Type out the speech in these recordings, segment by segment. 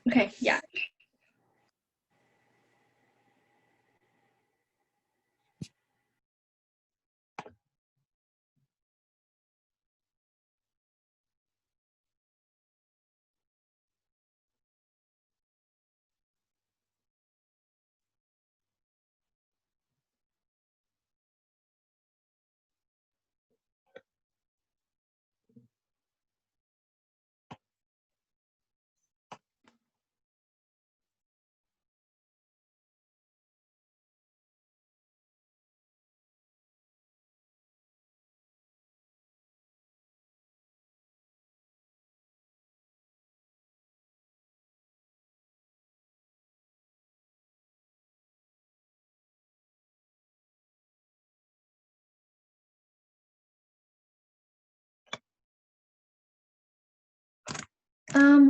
Okay, yeah.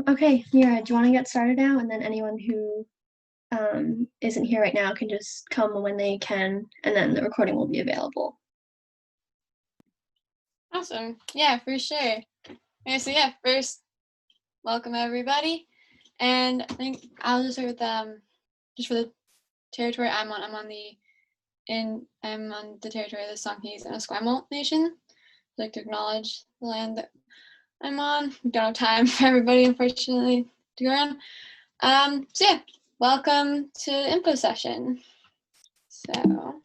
Okay, Mira, do you want to get started now? And then anyone who isn't here right now can just come when they can, and then the recording will be available. Awesome. Yeah, for sure. Okay, so yeah, first, welcome everybody. And I think I'll just start with just for the territory I'm on. I'm on the territory of the Songhees and Esquimalt Nation. I'd like to acknowledge the land that I'm on. We don't have time for everybody, unfortunately, to go around. So yeah, welcome to the info session. So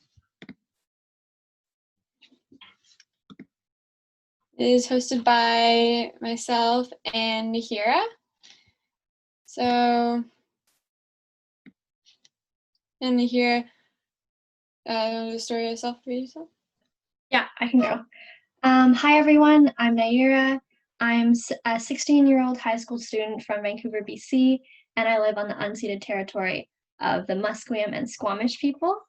it is hosted by myself and Nihira. So, and Nihira, the story yourself for yourself? Yeah, I can go. Hi, everyone. I'm Naira. I'm a 16-year-old high school student from Vancouver, BC, and I live on the unceded territory of the Musqueam and Squamish people.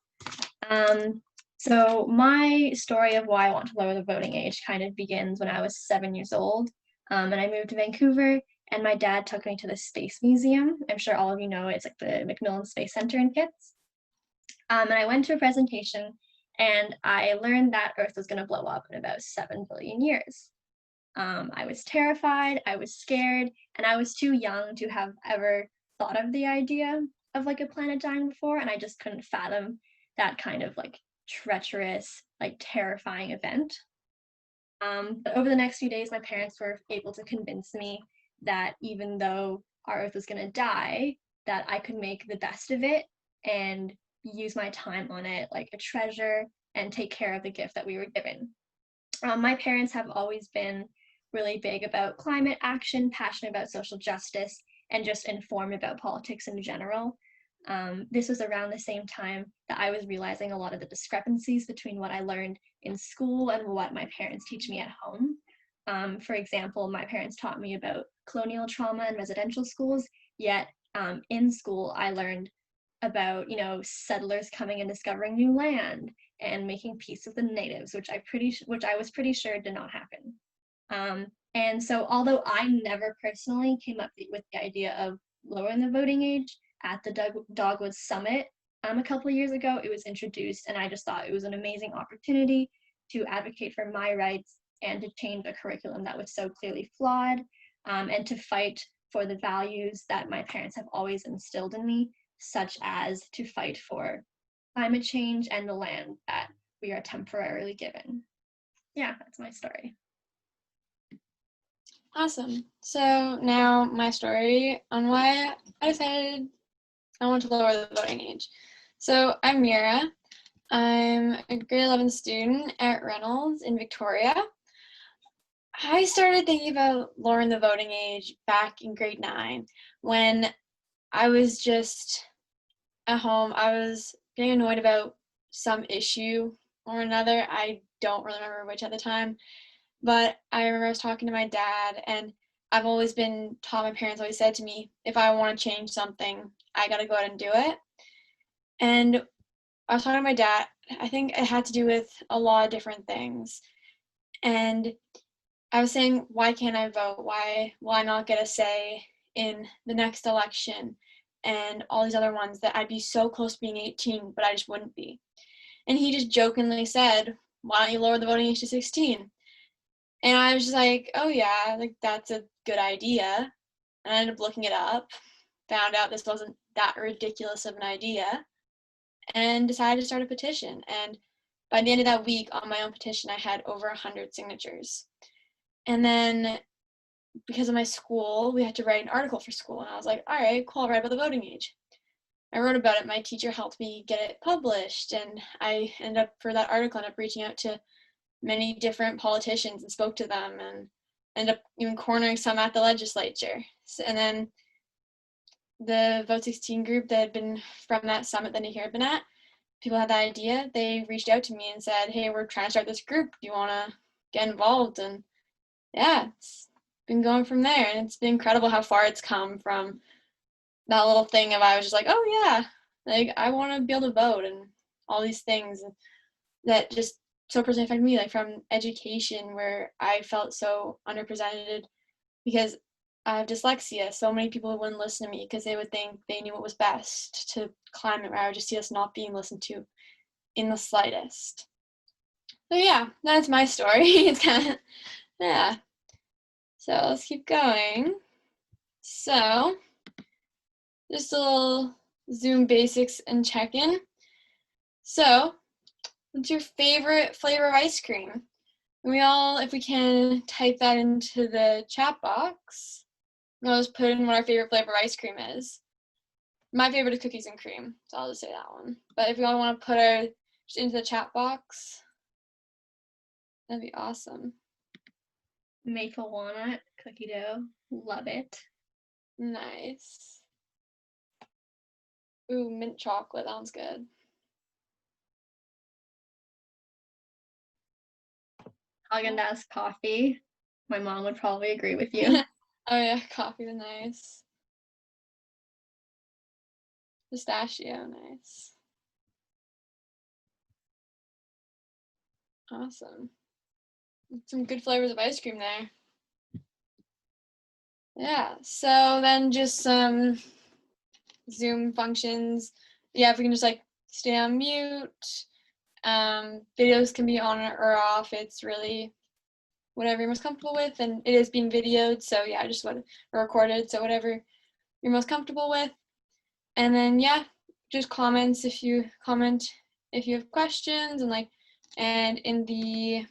So my story of why I want to lower the voting age kind of begins when I was 7 years old, and I moved to Vancouver, and my dad took me to the Space Museum. I'm sure all of you know it's like the McMillan Space Center in Kits. And I went to a presentation, and I learned that Earth was going to blow up in about 7 billion years. I was terrified, I was scared, and I was too young to have ever thought of the idea of like a planet dying before, and I just couldn't fathom that kind of like treacherous, like terrifying event. But over the next few days, my parents were able to convince me that even though our Earth was going to die, that I could make the best of it and use my time on it like a treasure and take care of the gift that we were given. My parents have always been really big about climate action, passionate about social justice, and just informed about politics in general. This was around the same time that I was realizing a lot of the discrepancies between what I learned in school and what my parents teach me at home. For example, my parents taught me about colonial trauma in residential schools, yet in school I learned about, you know, settlers coming and discovering new land and making peace with the natives, which I was pretty sure did not happen. And so although I never personally came up with the idea of lowering the voting age, at the Dogwood Summit a couple of years ago, it was introduced, and I just thought it was an amazing opportunity to advocate for my rights and to change a curriculum that was so clearly flawed, and to fight for the values that my parents have always instilled in me, such as to fight for climate change and the land that we are temporarily given. Yeah, that's my story. Awesome. So now my story on why I decided I want to lower the voting age. So I'm Mira. I'm a grade 11 student at Reynolds in Victoria. I started thinking about lowering the voting age back in grade 9 when I was just at home. I was getting annoyed about some issue or another. I don't really remember which at the time, but I remember I was talking to my dad, and I've always been taught, my parents always said to me, if I want to change something, I got to go out and do it. And I was talking to my dad. I think it had to do with a lot of different things. And I was saying, why can't I vote? Why not get a say in the next election and all these other ones that I'd be so close to being 18, but I just wouldn't be. And he just jokingly said, why don't you lower the voting age to 16? And I was just like, oh yeah, like that's a good idea. And I ended up looking it up. found out this wasn't that ridiculous of an idea and decided to start a petition. And by the end of that week on my own petition, I had over 100 signatures. And then because of my school, we had to write an article for school. And I was like, all right, cool, I'll write about the voting age. I wrote about it. My teacher helped me get it published. And I ended up, for that article, ended up reaching out to many different politicians and spoke to them and ended up even cornering some at the legislature. And then the Vote16 group that had been from that summit that Nikki had been at, people had the idea. They reached out to me and said, hey, we're trying to start this group. Do you want to get involved? And yeah, it's been going from there. And it's been incredible how far it's come from that little thing of I was just like, oh yeah, like I want to be able to vote and all these things that just so personally affected me, like from education where I felt so underrepresented because I have dyslexia. So many people wouldn't listen to me because they would think they knew what was best to climate where I would just see us not being listened to in the slightest. So yeah, that's my story. It's kind of, yeah. So let's keep going. So just a little Zoom basics and check-in. So what's your favorite flavor of ice cream? We all, if we can, type that into the chat box. We'll just put in what our favorite flavor of ice cream is. My favorite is cookies and cream, so I'll just say that one. But if you all want to put our just into the chat box, that'd be awesome. Maple walnut cookie dough, love it. Nice. Ooh, mint chocolate, that sounds good. Haagen-Dazs coffee. My mom would probably agree with you. Oh yeah, coffee is nice. Pistachio, nice. Awesome. Some good flavors of ice cream there. Yeah, so then just some Zoom functions. Yeah, if we can just like stay on mute. Videos can be on or off. It's really whatever you're most comfortable with, and it is being videoed, so yeah, just what recorded, so whatever you're most comfortable with. And then yeah, just comments if you have questions, and like, and in the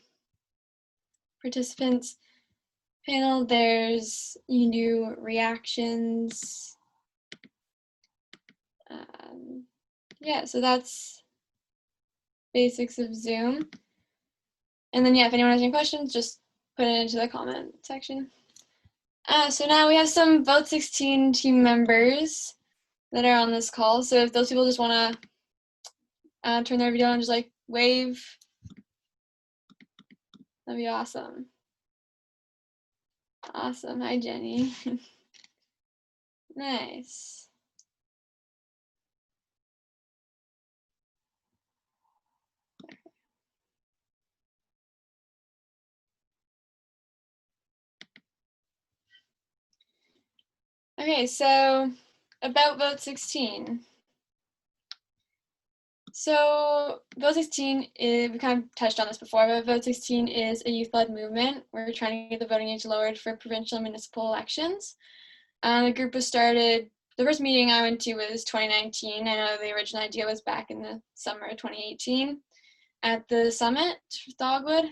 participants panel, there's, you can do reactions. Yeah, so that's basics of Zoom. And then yeah, if anyone has any questions, just put it into the comment section. So now we have some Vote16 team members that are on this call. So if those people just want to turn their video on and just like wave, that'd be awesome. Awesome. Hi, Jenny. Nice. Okay, so about Vote16. So Vote16 is, we kind of touched on this before, but Vote16 is a youth-led movement. We're trying to get the voting age lowered for provincial and municipal elections. The group was started, the first meeting I went to was 2019. I know the original idea was back in the summer of 2018 at the summit for Dogwood.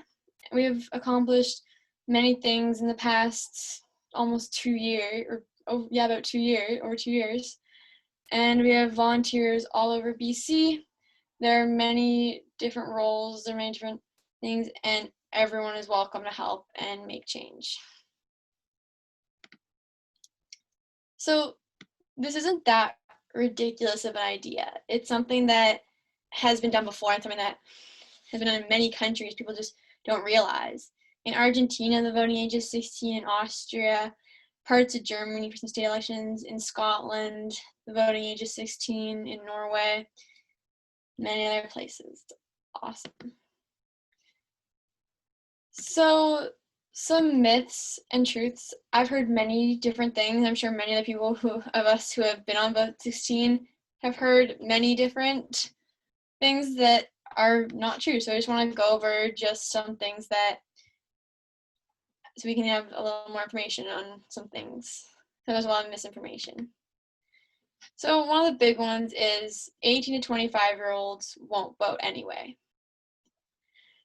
We've accomplished many things in the past almost 2 years, or about 2 years, over 2 years. And we have volunteers all over BC. There are many different roles, there are many different things, and everyone is welcome to help and make change. So this isn't that ridiculous of an idea. It's something that has been done before and something that has been done in many countries people just don't realize. In Argentina, the voting age is 16. In Austria, parts of Germany for some state elections. In Scotland, the voting age is 16. In Norway, many other places. Awesome. So some myths and truths. I've heard many different things. I'm sure many of the people of us who have been on Vote16 have heard many different things that are not true. So I just want to go over just some things so we can have a little more information on some things. So there's a lot of misinformation. So one of the big ones is 18 to 25-year-olds won't vote anyway.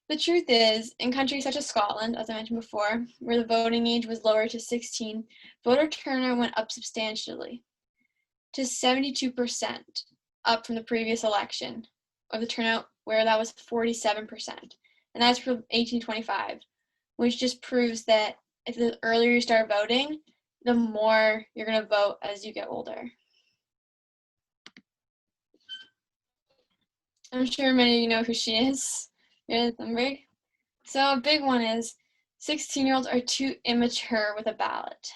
The truth is, in countries such as Scotland, as I mentioned before, where the voting age was lowered to 16, voter turnout went up substantially to 72%, up from the previous election of the turnout where that was 47%. And that's for 18 to 25, which just proves that if the earlier you start voting, the more you're going to vote as you get older. I'm sure many of you know who she is, Greta Thunberg. So a big one is 16-year-olds are too immature with a ballot.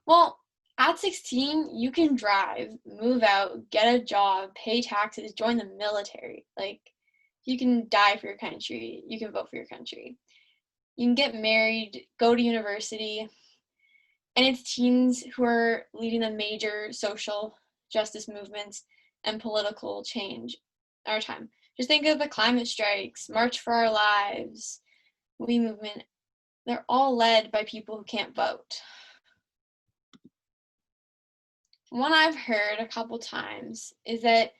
Well, at 16, you can drive, move out, get a job, pay taxes, join the military. Like, you can die for your country. You can vote for your country. You can get married, go to university. And it's teens who are leading the major social justice movements and political change in our time. Just think of the climate strikes, March for Our Lives, We Movement. They're all led by people who can't vote. One I've heard a couple times is that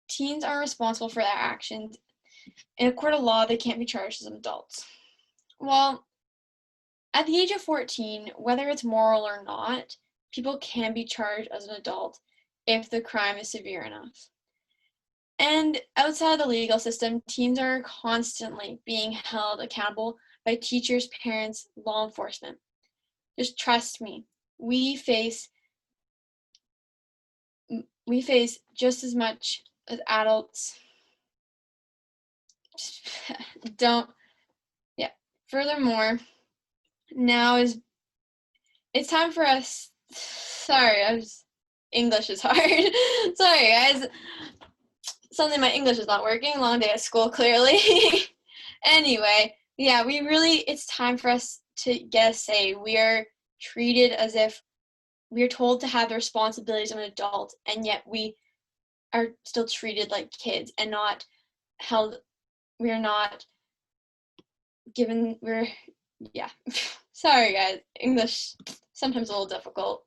teens are responsible for their actions. In a court of law, they can't be charged as adults. Well, at the age of 14, whether it's moral or not, people can be charged as an adult if the crime is severe enough. And outside of the legal system, teens are constantly being held accountable by teachers, parents, law enforcement. Just trust me, we face just as much as adults. Furthermore, now it's time for us. Sorry, English is hard. Sorry, guys. Suddenly my English is not working. Long day at school, clearly. Anyway, yeah, it's time for us to get a say. We are treated as if we are told to have the responsibilities of an adult, and yet we are still treated like kids and not held. We are not given. Sorry, guys. English sometimes a little difficult.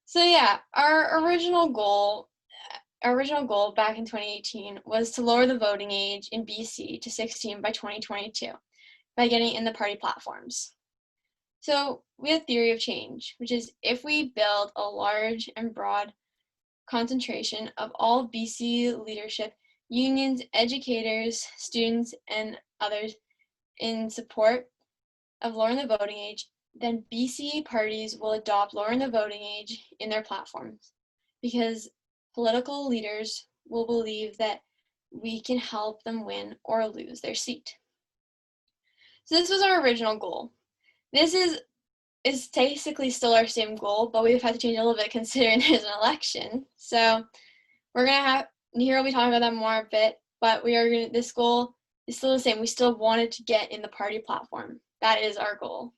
So yeah, our original goal back in 2018 was to lower the voting age in BC to 16 by 2022 by getting in the party platforms. So we have theory of change, which is if we build a large and broad concentration of all BC leadership, unions, educators, students, and others in support of lowering the voting age, then BC parties will adopt lowering the voting age in their platforms because political leaders will believe that we can help them win or lose their seat. So this was our original goal. This is basically still our same goal, but we've had to change a little bit considering there's an election. So we're gonna we'll be talking about that more a bit, but this goal is still the same. We still wanted to get in the party platform. That is our goal,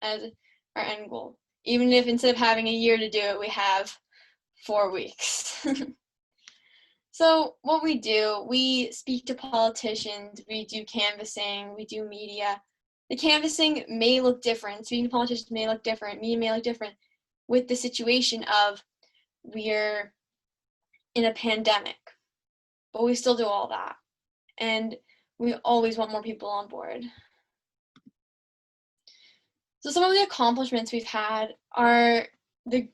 as our end goal. Even if instead of having a year to do it, we have 4 weeks. So what we do, we speak to politicians, we do canvassing, we do media. The canvassing may look different, speaking to politicians may look different, media may look different with the situation of we're in a pandemic, but we still do all that. And we always want more people on board. So some of the accomplishments we've had are the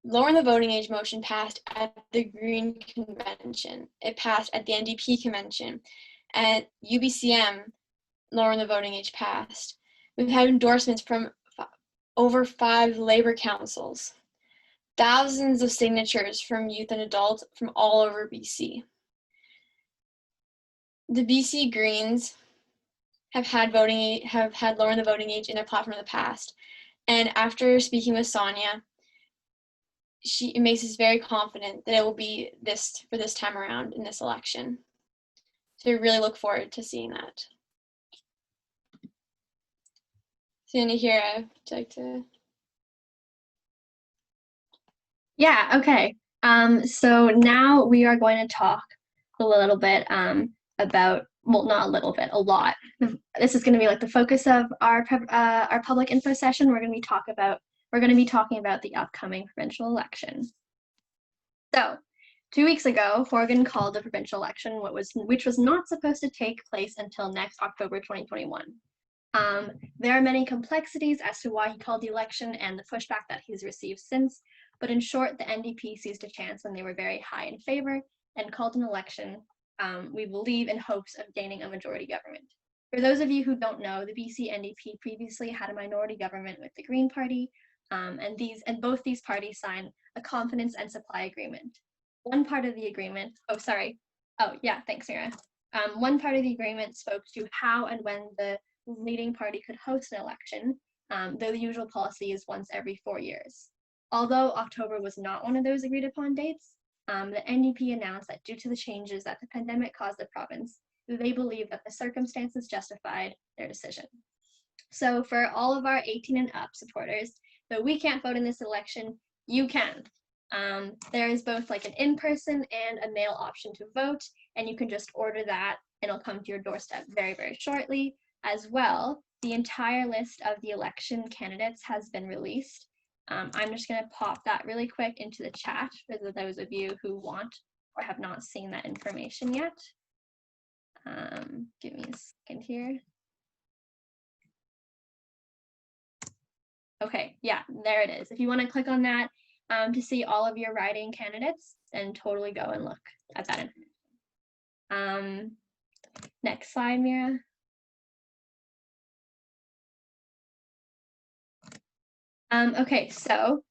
lowering the voting age motion passed at the Green Convention. It passed at the NDP Convention. At UBCM, lowering the voting age passed. We've had endorsements from over 5 labor councils, thousands of signatures from youth and adults from all over BC. The BC Greens have had lowering the voting age in their platform in the past. And after speaking with Sonia, it makes us very confident that it will be this for this time around in this election. So we really look forward to seeing that. Sandy, here, would you like to? Yeah, okay. So now we are going to talk a little bit about, well, not a little bit, a lot. This is going to be like the focus of our public info session. We're going to be talking about we're going to be talking about the upcoming provincial election. So, 2 weeks ago, Horgan called the provincial election, which was not supposed to take place until next October 2021. There are many complexities as to why he called the election and the pushback that he's received since, but in short, the NDP seized a chance when they were very high in favor and called an election, we believe, in hopes of gaining a majority government. For those of you who don't know, the BC NDP previously had a minority government with the Green Party, and both these parties signed a confidence and supply agreement. One part of the agreement, thanks, Mira. One part of the agreement spoke to how and when the leading party could host an election, though the usual policy is once every 4 years. Although October was not one of those agreed upon dates, the NDP announced that due to the changes that the pandemic caused the province, they believe that the circumstances justified their decision. So for all of our 18 and up supporters, though we can't vote in this election, you can. There is both like an in-person and a mail option to vote, and you can just order that and it'll come to your doorstep very, very shortly. As well, the entire list of the election candidates has been released. I'm just going to pop that really quick into the chat for those of you who want or have not seen that information yet. Give me a second here. Okay, yeah, there it is. If you want to click on that to see all of your riding candidates, then totally go and look at that information. Next slide, Mira. Okay, so,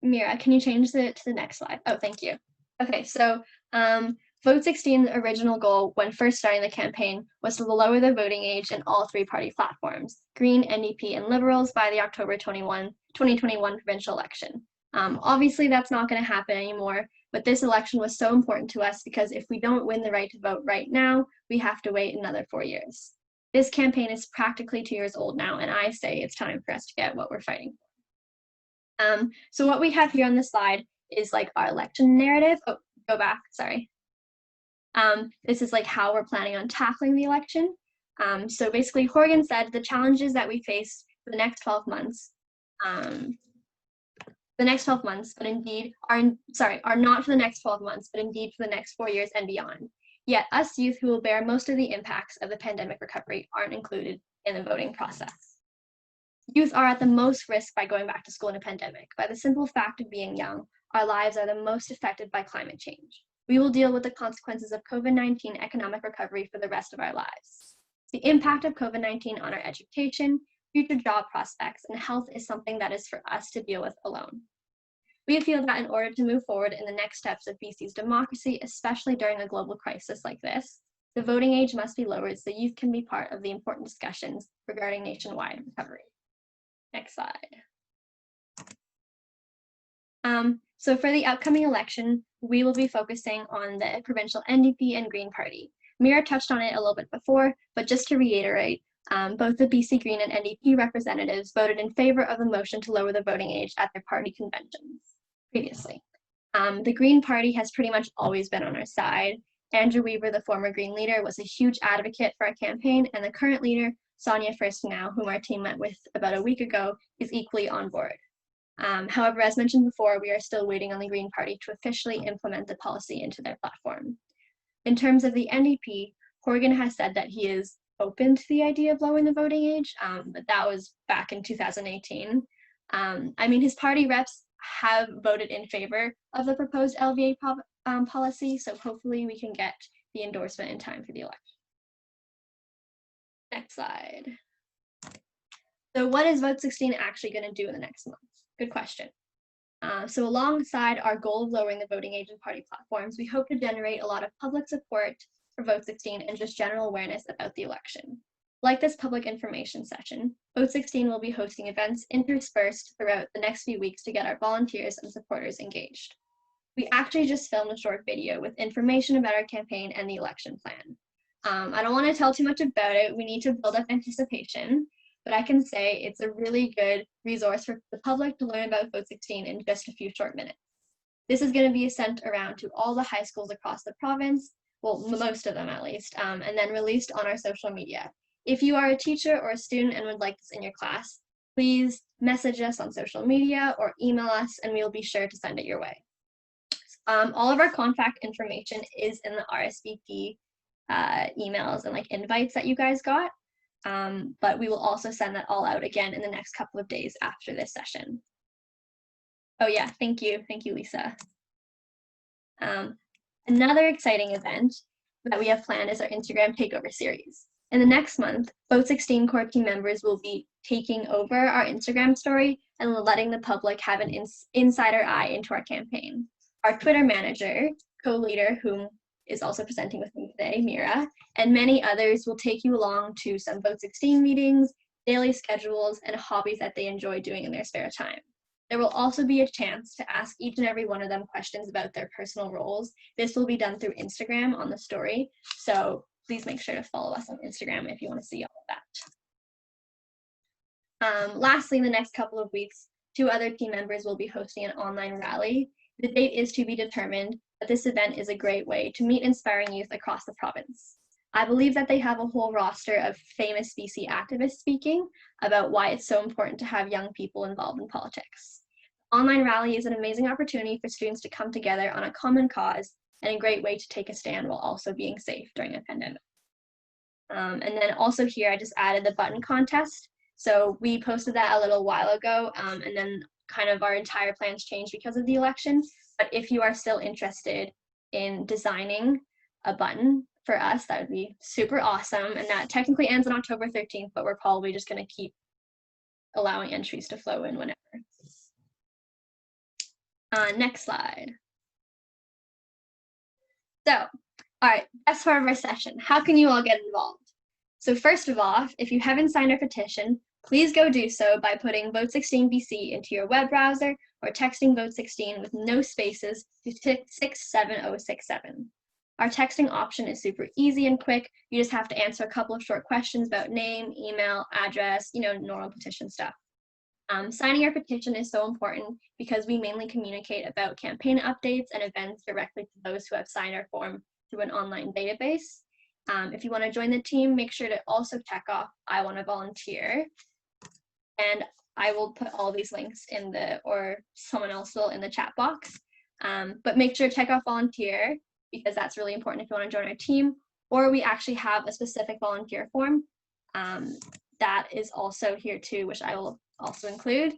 Mira, can you change to the next slide? Oh, thank you. Okay, so Vote16's original goal when first starting the campaign was to lower the voting age in all three party platforms, Green, NDP, and Liberals, by the October 2021 provincial election. Obviously, that's not going to happen anymore, but this election was so important to us because if we don't win the right to vote right now, we have to wait another 4 years. This campaign is practically 2 years old now, and I say it's time for us to get what we're fighting for. So what we have here on the slide is like our election narrative. Oh, go back, sorry. This is like how we're planning on tackling the election. So basically, Horgan said the challenges that we face for the next 12 months, but indeed are not for the next 12 months, but indeed for the next 4 years and beyond. Yet us youth who will bear most of the impacts of the pandemic recovery aren't included in the voting process. Youth are at the most risk by going back to school in a pandemic. By the simple fact of being young, our lives are the most affected by climate change. We will deal with the consequences of COVID-19 economic recovery for the rest of our lives. The impact of COVID-19 on our education, future job prospects, and health is something that is for us to deal with alone. We feel that in order to move forward in the next steps of BC's democracy, especially during a global crisis like this, the voting age must be lowered so youth can be part of the important discussions regarding nationwide recovery. Next slide. So for the upcoming election, we will be focusing on the provincial NDP and Green Party. Mira touched on it a little bit before, but just to reiterate, both the BC Green and NDP representatives voted in favor of the motion to lower the voting age at their party conventions previously. The Green Party has pretty much always been on our side. Andrew Weaver, the former Green leader, was a huge advocate for our campaign, and the current leader, Sonia First-Now, whom our team met with about a week ago, is equally on board. However, as mentioned before, we are still waiting on the Green Party to officially implement the policy into their platform. In terms of the NDP, Horgan has said that he is open to the idea of lowering the voting age, but that was back in 2018. I mean, his party reps have voted in favor of the proposed LVA policy, so hopefully we can get the endorsement in time for the election. Next slide. So what is Vote16 actually going to do in the next month? Good question. So alongside our goal of lowering the voting age in party platforms, we hope to generate a lot of public support for Vote16 and just general awareness about the election. Like this public information session, Vote16 will be hosting events interspersed throughout the next few weeks to get our volunteers and supporters engaged. We actually just filmed a short video with information about our campaign and the election plan. I don't want to tell too much about it. We need to build up anticipation, but I can say it's a really good resource for the public to learn about Vote16 in just a few short minutes. This is going to be sent around to all the high schools across the province, well, most of them at least, and then released on our social media. If you are a teacher or a student and would like this in your class, please message us on social media or email us, and we will be sure to send it your way. All of our contact information is in the RSVP emails and like invites that you guys got, but we will also send that all out again in the next couple of days after this session. Oh yeah, thank you, Lisa. Another exciting event that we have planned is our Instagram Takeover series. In the next month, Vote16 core team members will be taking over our Instagram story and letting the public have an insider eye into our campaign. Our Twitter manager, co-leader, whom is also presenting with me today, Mira, and many others will take you along to some Vote16 meetings, daily schedules, and hobbies that they enjoy doing in their spare time. There will also be a chance to ask each and every one of them questions about their personal roles. This will be done through Instagram on the story, so please make sure to follow us on Instagram if you want to see all of that. Lastly, in the next couple of weeks, 2 other team members will be hosting an online rally. The date is to be determined, but this event is a great way to meet inspiring youth across the province. I believe that they have a whole roster of famous BC activists speaking about why it's so important to have young people involved in politics. Online rally is an amazing opportunity for students to come together on a common cause and a great way to take a stand while also being safe during a pandemic. And then also here, I just added the button contest. So we posted that a little while ago, and then kind of our entire plans changed because of the election. But if you are still interested in designing a button for us, that would be super awesome. And that technically ends on October 13th, but we're probably just going to keep allowing entries to flow in whenever. Next slide. So, all right, best part of our session. How can you all get involved? So first of all, if you haven't signed our petition, please go do so by putting Vote16BC into your web browser or texting Vote16 with no spaces to 67067. Our texting option is super easy and quick. You just have to answer a couple of short questions about name, email, address, normal petition stuff. Signing your petition is so important because we mainly communicate about campaign updates and events directly to those who have signed our form through an online database. If you want to join the team, make sure to also check off I want to volunteer. And I will put all these links or someone else will in the chat box. But make sure to check off volunteer because that's really important if you want to join our team. Or we actually have a specific volunteer form that is also here too, which I will also include.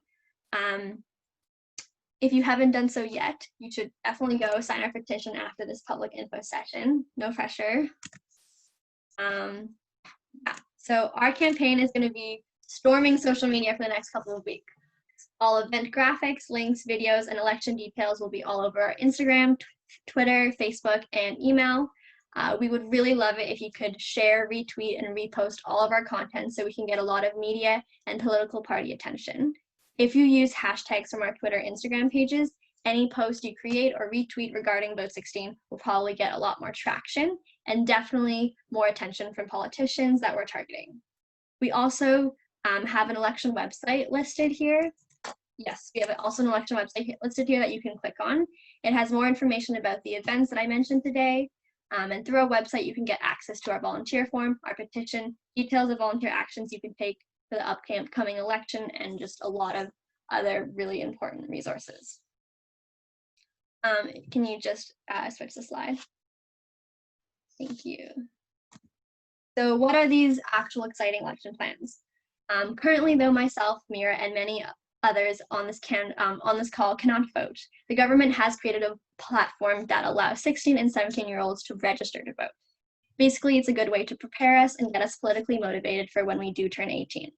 If you haven't done so yet, you should definitely go sign our petition after this public info session. No pressure. Yeah. So our campaign is going to be storming social media for the next couple of weeks. All event graphics, links, videos, and election details will be all over our Instagram, Twitter, Facebook, and email. We would really love it if you could share, retweet, and repost all of our content so we can get a lot of media and political party attention. If you use hashtags from our Twitter, Instagram pages, any post you create or retweet regarding Vote16 will probably get a lot more traction and definitely more attention from politicians that we're targeting. We also have an election website listed here. Yes, we have also an election website listed here that you can click on. It has more information about the events that I mentioned today. And through our website, you can get access to our volunteer form, our petition, details of volunteer actions you can take for the upcoming election, and just a lot of other really important resources. Can you just switch the slide? Thank you. So what are these actual exciting election plans? Currently, though myself, Mira, and many others on this call cannot vote, the government has created a platform that allows 16 and 17-year-olds to register to vote. Basically, it's a good way to prepare us and get us politically motivated for when we do turn 18.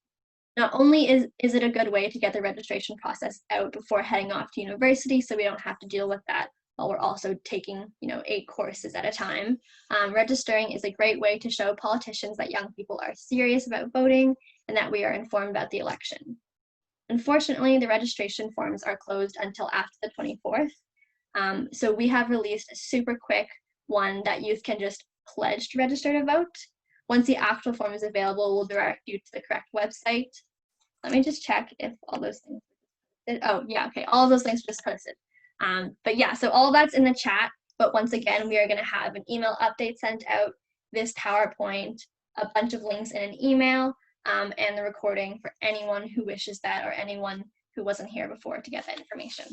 Not only is it a good way to get the registration process out before heading off to university so we don't have to deal with that while we're also taking 8 courses at a time. Registering is a great way to show politicians that young people are serious about voting and that we are informed about the election. Unfortunately, the registration forms are closed until after the 24th. So we have released a super quick one that youth can just pledge to register to vote. Once the actual form is available, we'll direct you to the correct website. Let me just check if all those things, oh yeah, okay, all of those links are just posted. But yeah, so all that's in the chat, but once again, we are gonna have an email update sent out, this PowerPoint, a bunch of links in an email, and the recording for anyone who wishes that or anyone who wasn't here before to get that information.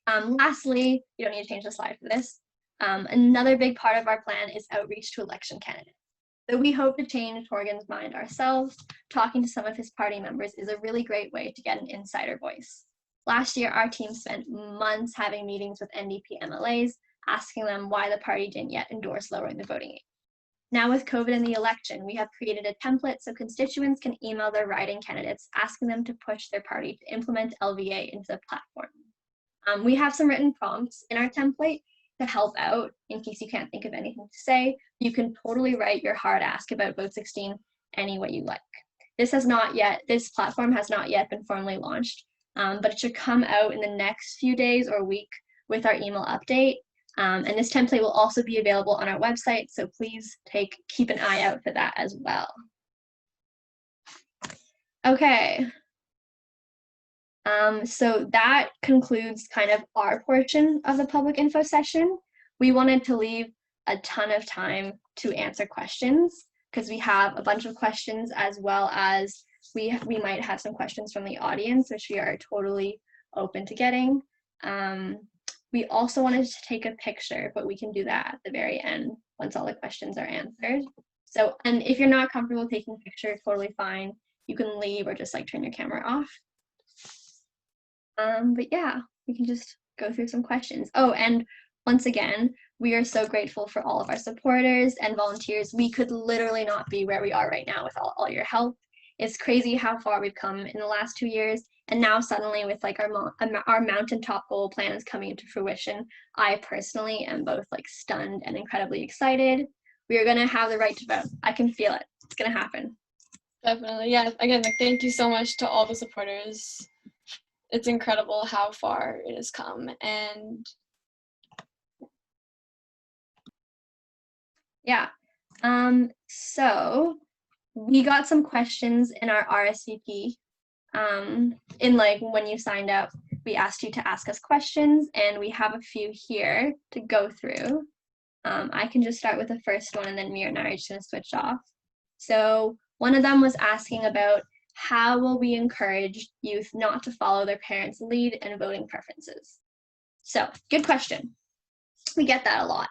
Lastly, you don't need to change the slide for this. Another big part of our plan is outreach to election candidates. So we hope to change Torgan's mind ourselves. Talking to some of his party members is a really great way to get an insider voice. Last year, our team spent months having meetings with NDP MLAs, asking them why the party didn't yet endorse lowering the voting age. Now with COVID and the election, we have created a template so constituents can email their riding candidates, asking them to push their party to implement LVA into the platform. We have some written prompts in our template to help out in case you can't think of anything to say. You can totally write your hard ask about Vote16 any way you like. This platform has not yet been formally launched, but it should come out in the next few days or week with our email update. And this template will also be available on our website, so please keep an eye out for that as well. Okay. So that concludes kind of our portion of the public info session. We wanted to leave a ton of time to answer questions because we have a bunch of questions, as well as we might have some questions from the audience, which we are totally open to getting. We also wanted to take a picture, but we can do that at the very end once all the questions are answered. So, and if you're not comfortable taking a picture, totally fine. You can leave or just like turn your camera off. But yeah, we can just go through some questions. Oh, and once again, we are so grateful for all of our supporters and volunteers. We could literally not be where we are right now with all your help. It's crazy how far we've come in the last 2 years. And now suddenly with like our mountaintop goal plans coming into fruition, I personally am both like stunned and incredibly excited. We are gonna have the right to vote. I can feel it. It's gonna happen. Definitely. Yeah, again, like, thank you so much to all the supporters. It's incredible how far it has come. And yeah. So we got some questions in our RSVP. In like when you signed up, we asked you to ask us questions, and we have a few here to go through. I can just start with the first one, and then Mira and I are just gonna switch off. So one of them was asking about how will we encourage youth not to follow their parents' lead in voting preferences? So good question. We get that a lot.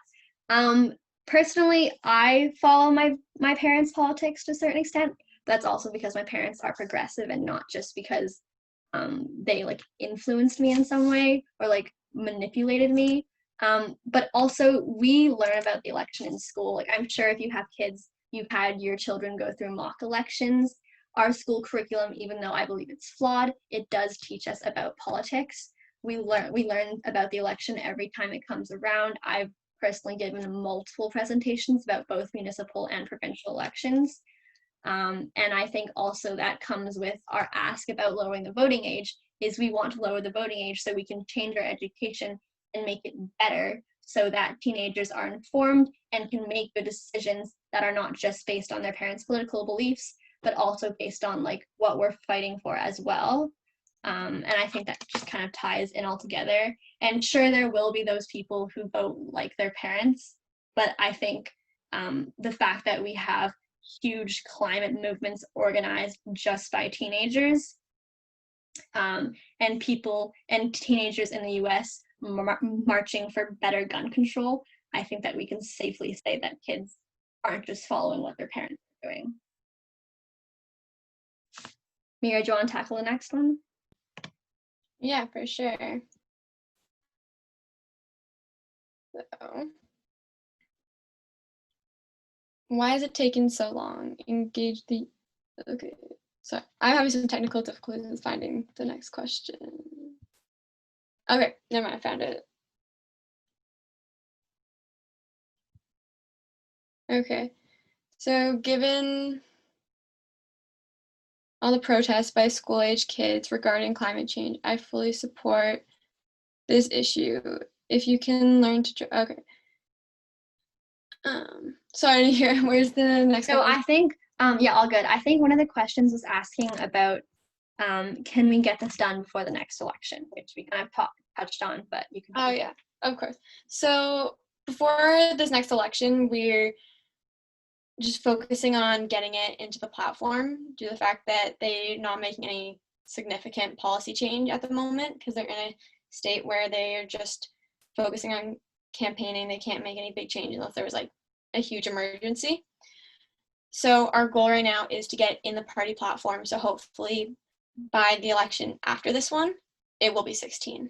Personally, I follow my parents' politics to a certain extent. That's also because my parents are progressive and not just because they like influenced me in some way or like manipulated me. But also we learn about the election in school. Like I'm sure if you have kids, you've had your children go through mock elections. Our school curriculum, even though I believe it's flawed, it does teach us about politics. We learn about the election every time it comes around. I've personally given multiple presentations about both municipal and provincial elections. And I think also that comes with our ask about lowering the voting age, is we want to lower the voting age so we can change our education and make it better so that teenagers are informed and can make good decisions that are not just based on their parents' political beliefs, but also based on like what we're fighting for as well. And I think that just kind of ties in all together. And sure, there will be those people who vote like their parents, but I think the fact that we have huge climate movements organized just by teenagers, and people and teenagers in the US marching for better gun control, I think that we can safely say that kids aren't just following what their parents are doing. Mira, do you want to tackle the next one? yeah, for sure. So, why is it taking so long? Engage the, okay. So I'm having some technical difficulties finding the next question. Okay, never mind, I found it. Okay, so given all the protests by school-age kids regarding climate change, I fully support this issue. If you can learn to, okay. Sorry to hear, where's the next one? So I think, yeah, all good. I think one of the questions was asking about, can we get this done before the next election, which we kind of touched on, but you can. Oh yeah, of course. So before this next election, just focusing on getting it into the platform due to the fact that they're not making any significant policy change at the moment because they're in a state where they are just focusing on campaigning. They can't make any big change unless there was like a huge emergency. So our goal right now is to get in the party platform. So hopefully by the election after this one, it will be 16.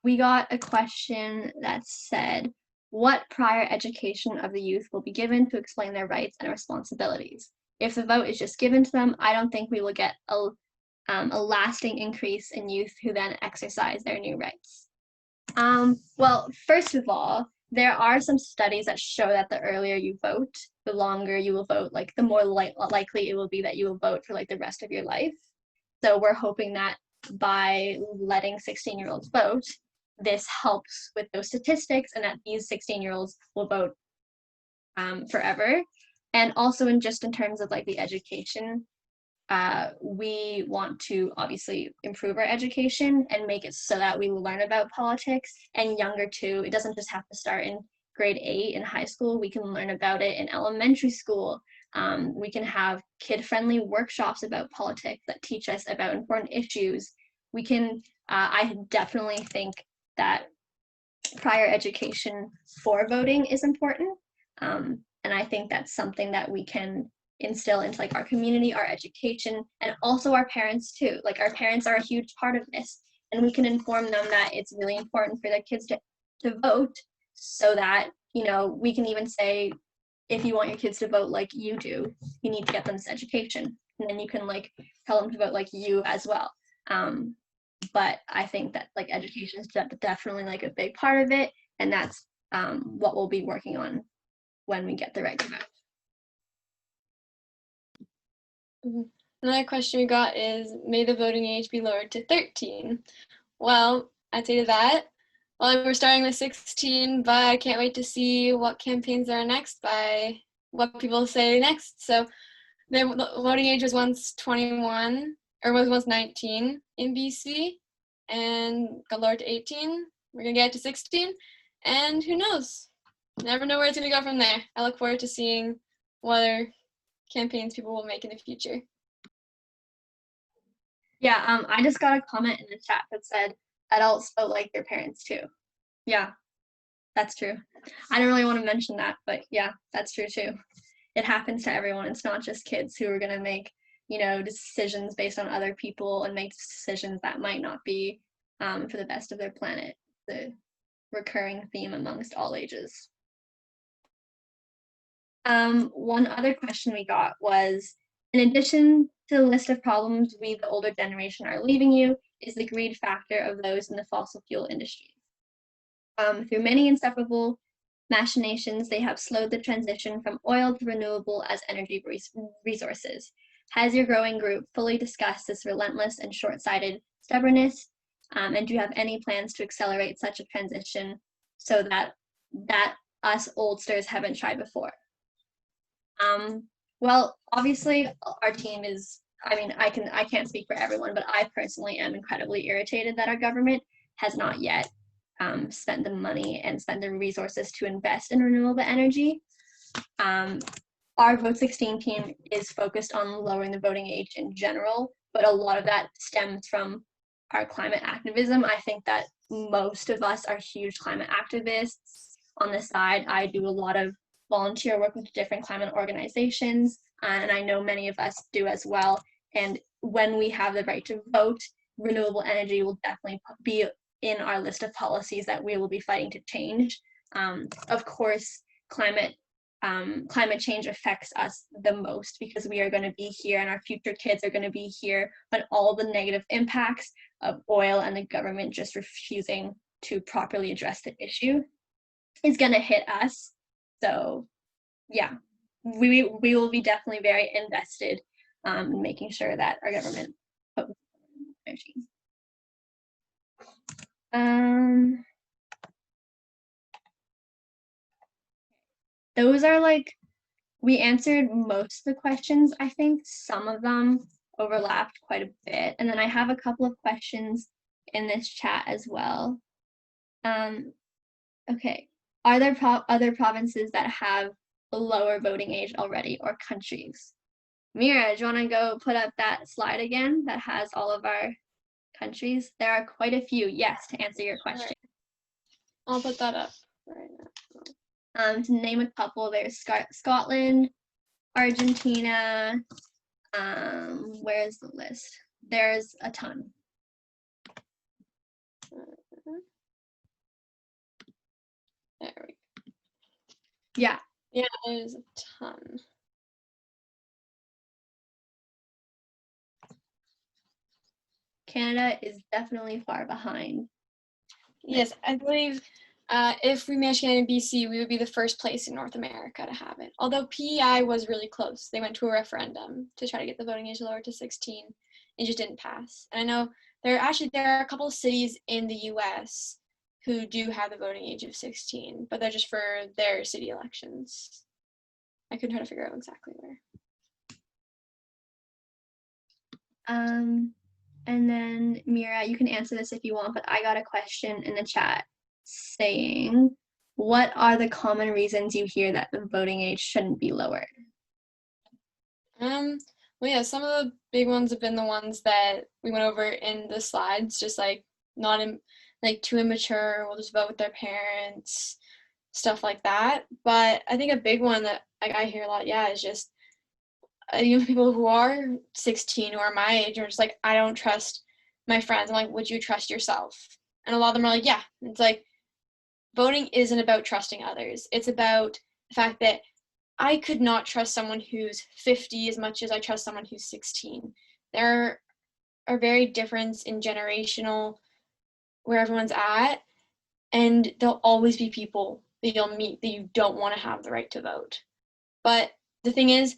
We got a question that said, what prior education of the youth will be given to explain their rights and responsibilities? If the vote is just given to them, I don't think we will get a lasting increase in youth who then exercise their new rights. Well, first of all, there are some studies that show that the earlier you vote, the longer you will vote, like the more likely it will be that you will vote for like the rest of your life. So we're hoping that by letting 16-year-olds vote, this helps with those statistics and that these 16-year-olds will vote forever. And also in terms of like the education, we want to obviously improve our education and make it so that we learn about politics, and younger too. It doesn't just have to start in grade 8 in high school. We can learn about it in elementary school. We can have kid-friendly workshops about politics that teach us about important issues. We can, I definitely think that prior education for voting is important. And I think that's something that we can instill into like our community, our education, and also our parents too. Like our parents are a huge part of this, and we can inform them that it's really important for their kids to vote, so that, you know, we can even say, if you want your kids to vote like you do, you need to get them this education, and then you can like tell them to vote like you as well. But I think that like education is definitely like a big part of it, and that's what we'll be working on when we get the right to vote. Another question we got is, may the voting age be lowered to 13? Well, I'd say to that, well, we're starting with 16, but I can't wait to see what campaigns are next by what people say next. So the voting age was once 21, or was once 19 in BC, and got lowered to 18. We're gonna get to 16, and who knows? Never know where it's gonna go from there. I look forward to seeing what other campaigns people will make in the future. Yeah, I just got a comment in the chat that said adults vote like their parents too. Yeah, that's true. I don't really want to mention that, but yeah, that's true too. It happens to everyone. It's not just kids who are gonna make, you know, decisions based on other people and make decisions that might not be for the best of their planet. The recurring theme amongst all ages. One other question we got was, in addition to the list of problems we, the older generation, are leaving you, is the greed factor of those in the fossil fuel industry. Through many inseparable machinations, they have slowed the transition from oil to renewable as energy resources. Has your growing group fully discussed this relentless and short-sighted stubbornness? And do you have any plans to accelerate such a transition so that us oldsters haven't tried before? Well, obviously our team is, I mean, I can't speak for everyone, but I personally am incredibly irritated that our government has not yet spent the money and spent the resources to invest in renewable energy. Our Vote16 team is focused on lowering the voting age in general, but a lot of that stems from our climate activism. I think that most of us are huge climate activists. On the side, I do a lot of volunteer work with different climate organizations, and I know many of us do as well. And when we have the right to vote, renewable energy will definitely be in our list of policies that we will be fighting to change. Of course, climate change affects us the most because we are going to be here and our future kids are going to be here, but all the negative impacts of oil and the government just refusing to properly address the issue is going to hit us. So yeah, we will be definitely very invested in making sure that our government focuses on energy. Those are like, we answered most of the questions. I think some of them overlapped quite a bit. And then I have a couple of questions in this chat as well. Okay. Are there other provinces that have a lower voting age already, or countries? Mira, do you want to go put up that slide again that has all of our countries? There are quite a few, yes, to answer your question. Right. I'll put that up right now. To name a couple, there's Scotland, Argentina. Where's the list? There's a ton. There we go. Yeah. Yeah, there's a ton. Canada is definitely far behind. Yes, I believe if we managed to get in BC, we would be the first place in North America to have it. Although PEI was really close. They went to a referendum to try to get the voting age lowered to 16. It just didn't pass. And I know there are a couple of cities in the US who do have the voting age of 16, but they're just for their city elections. I couldn't try to figure out exactly where. And then Mira, you can answer this if you want, but I got a question in the chat saying, what are the common reasons you hear that the voting age shouldn't be lowered? Well, yeah, some of the big ones have been the ones that we went over in the slides, just like not in, like too immature, will just vote with their parents, stuff like that. But I think a big one that I hear a lot, yeah, is just people who are 16 who are my age are just like, I don't trust my friends. I'm like, would you trust yourself? And a lot of them are like, yeah. It's like voting isn't about trusting others. It's about the fact that I could not trust someone who's 50 as much as I trust someone who's 16. There are very different in generational where everyone's at, and there'll always be people that you'll meet that you don't want to have the right to vote. But the thing is,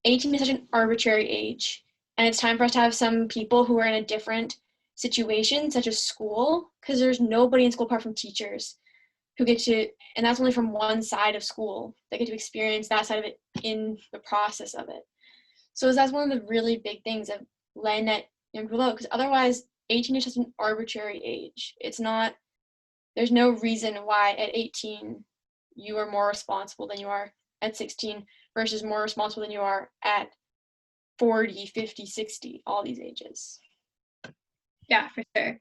18 is such an arbitrary age, and it's time for us to have some people who are in a different situation, such as school, because there's nobody in school apart from teachers who get to, and that's only from one side of school, they get to experience that side of it in the process of it. So that's one of the really big things of letting that young people know, because otherwise 18 is just an arbitrary age. It's not, there's no reason why at 18 you are more responsible than you are at 16 versus more responsible than you are at 40, 50, 60, all these ages. Yeah, for sure.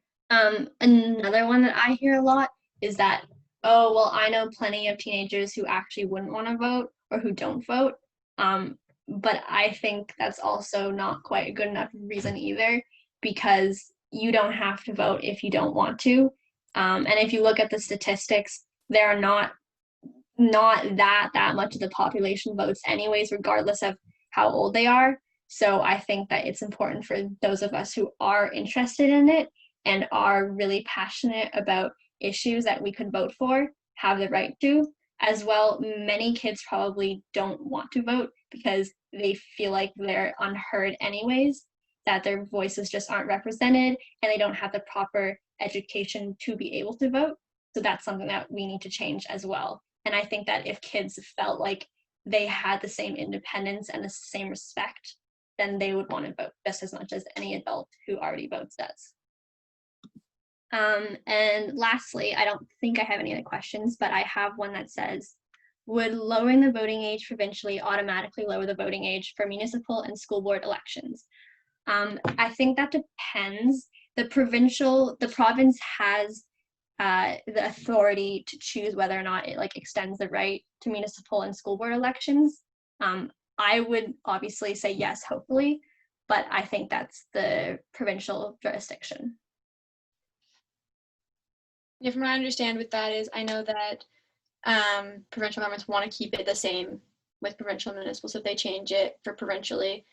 Another one that I hear a lot is that, oh, well, I know plenty of teenagers who actually wouldn't want to vote or who don't vote. But I think that's also not quite a good enough reason either, because you don't have to vote if you don't want to. And if you look at the statistics, there are not that much of the population votes anyways, regardless of how old they are. So I think that it's important for those of us who are interested in it and are really passionate about issues that we could vote for, have the right to. As well, many kids probably don't want to vote because they feel like they're unheard anyways, that their voices just aren't represented and they don't have the proper education to be able to vote. So that's something that we need to change as well. And I think that if kids felt like they had the same independence and the same respect, then they would want to vote just as much as any adult who already votes does. And lastly, I don't think I have any other questions, but I have one that says, would lowering the voting age provincially automatically lower the voting age for municipal and school board elections? I think that depends. The province has the authority to choose whether or not it like extends the right to municipal and school board elections. I would obviously say yes, hopefully, but I think that's the provincial jurisdiction. Yeah, from what I understand with that is I know that provincial governments want to keep it the same with provincial and municipal, so if they change it for provincially,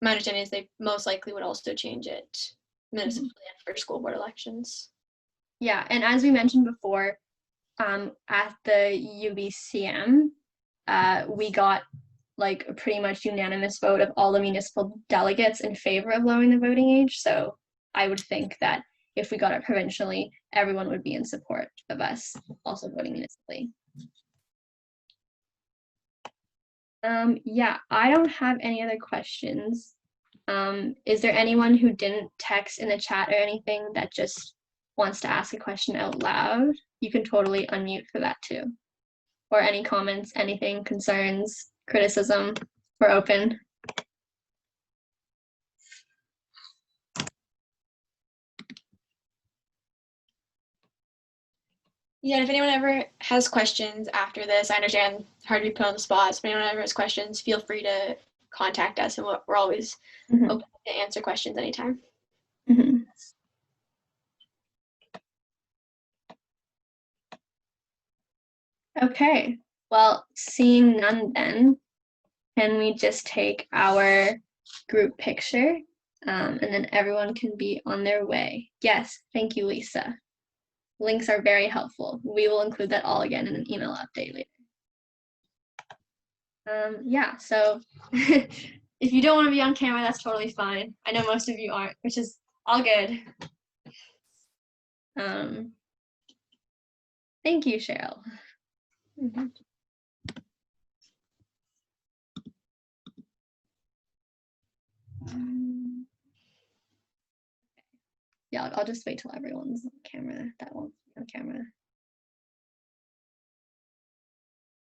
my understanding is they most likely would also change it municipally and for school board elections. Yeah, and as we mentioned before, at the UBCM, we got like a pretty much unanimous vote of all the municipal delegates in favor of lowering the voting age. So I would think that if we got it provincially, everyone would be in support of us also voting municipally. Yeah, I don't have any other questions. Is there anyone who didn't text in the chat or anything that just wants to ask a question out loud? you can totally unmute for that too. Or any comments, anything, concerns, criticism, we're open. Yeah, if anyone ever has questions after this, I understand it's hard to be put on the spot. So if anyone ever has questions, feel free to contact us, and we're always open to answer questions anytime. Okay, well, seeing none then, can we just take our group picture and then everyone can be on their way. Yes, thank you, Lisa. Links are very helpful. We will include that all again in an email update later. Yeah, so if you don't want to be on camera, that's totally fine. I know most of you aren't, which is all good. Thank you, Cheryl. Yeah, I'll just wait till everyone's on camera. That won't be on camera.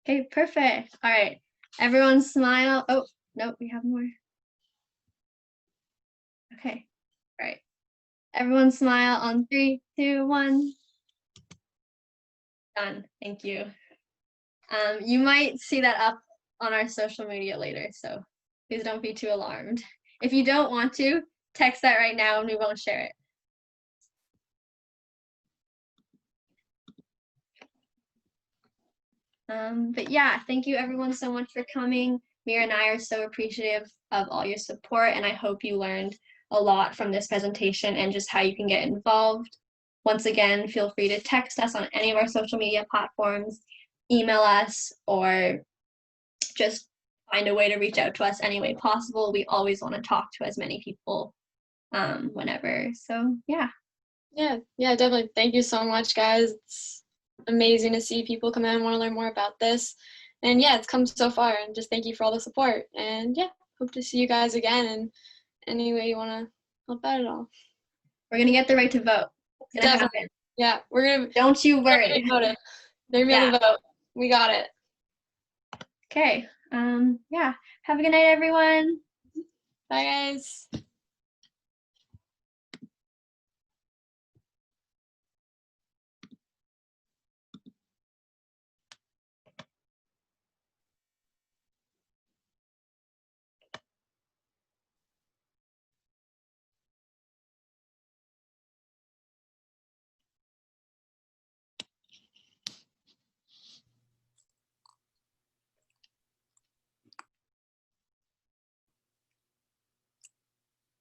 Okay, perfect. All right, everyone smile. Oh, no, we have more. Okay, all right. Everyone smile on 3, 2, 1. Done, thank you. You might see that up on our social media later, so please don't be too alarmed. If you don't want to, text that right now and we won't share it. But yeah, thank you everyone so much for coming. Mira and I are so appreciative of all your support, and I hope you learned a lot from this presentation and just how you can get involved. Once again, feel free to text us on any of our social media platforms, email us, or just find a way to reach out to us any way possible. We always want to talk to as many people whenever. So yeah. Yeah, definitely. Thank you so much, guys. It's amazing to see people come in and want to learn more about this. And yeah, it's come so far, and just thank you for all the support. And yeah, hope to see you guys again in any way you want to help out at all. We're gonna get the right to vote. It's gonna Definitely. happen. Yeah, we're gonna. Don't you worry. They're gonna be able to vote. We got it. Okay. Yeah. Have a good night, everyone. Bye, guys.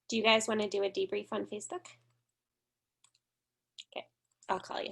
Do you guys want to do a debrief on Facebook? Okay, I'll call you.